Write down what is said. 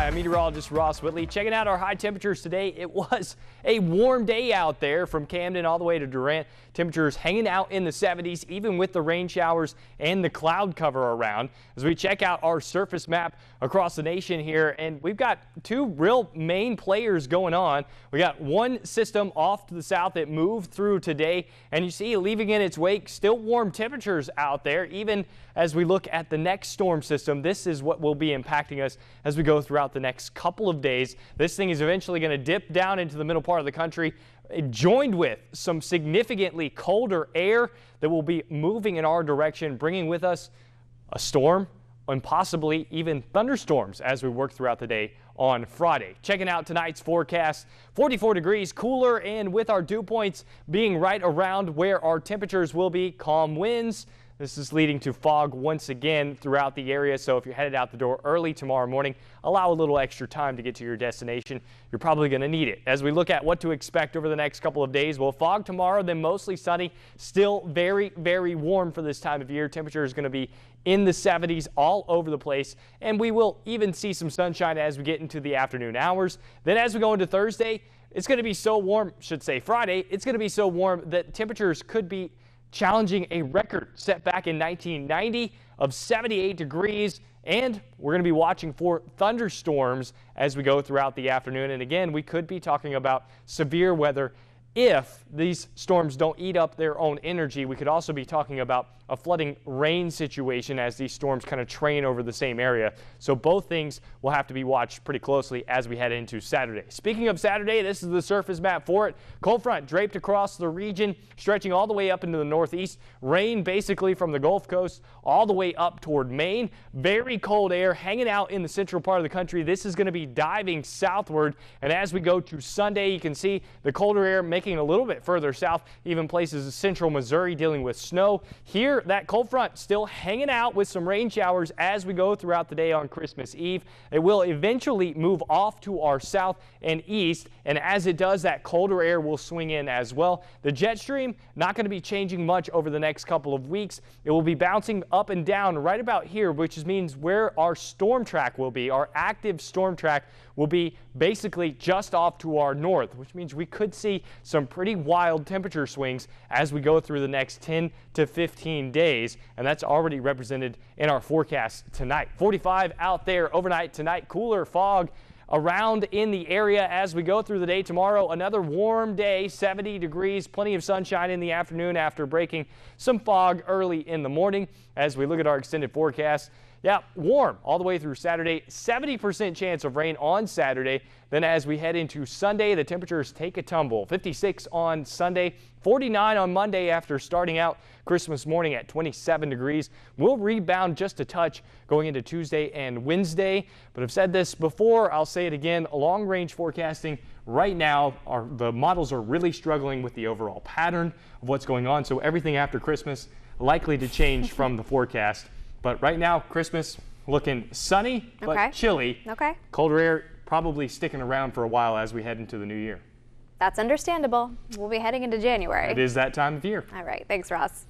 I'm meteorologist Ross Whitley. Checking out our high temperatures today. It was a warm day out there from Camden all the way to Durant. Temperatures hanging out in the 70s, even with the rain showers and the cloud cover around. As we check out our surface map across the nation here, and we've got two real main players going on. We got one system off to the south that moved through today, and you see leaving in its wake still warm temperatures out there. Even as we look at the next storm system, this is what will be impacting us as we go throughout the next couple of days. This thing is eventually going to dip down into the middle part of the country, joined with some significantly colder air that will be moving in our direction, bringing with us a storm and possibly even thunderstorms as we work throughout the day on Friday. Checking out tonight's forecast, 44 degrees, cooler, and with our dew points being right around where our temperatures will be, calm winds. This is leading to fog once again throughout the area, so if you're headed out the door early tomorrow morning, allow a little extra time to get to your destination. You're probably going to need it. As we look at what to expect over the next couple of days, well, fog tomorrow, then mostly sunny, still very, very warm for this time of year. Temperature is going to be in the 70s all over the place, and we will even see some sunshine as we get into the afternoon hours. Then as we go into Thursday, it's going to be so warm, Friday, it's going to be so warm that temperatures could be challenging a record set back in 1990 of 78 degrees. And we're going to be watching for thunderstorms as we go throughout the afternoon. And again, we could be talking about severe weather if these storms don't eat up their own energy. We could also be talking about a flooding rain situation as these storms kind of train over the same area. So both things will have to be watched pretty closely as we head into Saturday. Speaking of Saturday, this is the surface map for it. Cold front draped across the region, stretching all the way up into the northeast. Rain basically from the Gulf Coast all the way up toward Maine. Very cold air hanging out in the central part of the country. This is going to be diving southward. And as we go to Sunday, you can see the colder air making a little bit further south, even places in central Missouri dealing with snow. Here, that cold front still hanging out with some rain showers as we go throughout the day on Christmas Eve. It will eventually move off to our south and east, and as it does, that colder air will swing in as well. The jet stream not going to be changing much over the next couple of weeks. It will be bouncing up and down right about here, which means where our storm track will be. Our active storm track will be basically just off to our north, which means we could see some pretty wild temperature swings as we go through the next 10 to 15 days, and that's already represented in our forecast tonight. 45 out there overnight tonight, cooler fog around in the area as we go through the day. Tomorrow, another warm day, 70 degrees, plenty of sunshine in the afternoon after breaking some fog early in the morning. As we look at our extended forecast, yeah, warm all the way through Saturday, 70% chance of rain on Saturday. Then as we head into Sunday, the temperatures take a tumble. 56 on Sunday, 49 on Monday after starting out Christmas morning at 27 degrees. We'll rebound just a touch going into Tuesday and Wednesday. But I've said this before, I'll say it again, long range forecasting right now, the models are really struggling with the overall pattern of what's going on. So everything after Christmas likely to change from the forecast. But right now, Christmas looking sunny, but chilly. Okay. Colder air probably sticking around for a while as we head into the new year. That's understandable. We'll be heading into January. It is that time of year. All right. Thanks, Ross.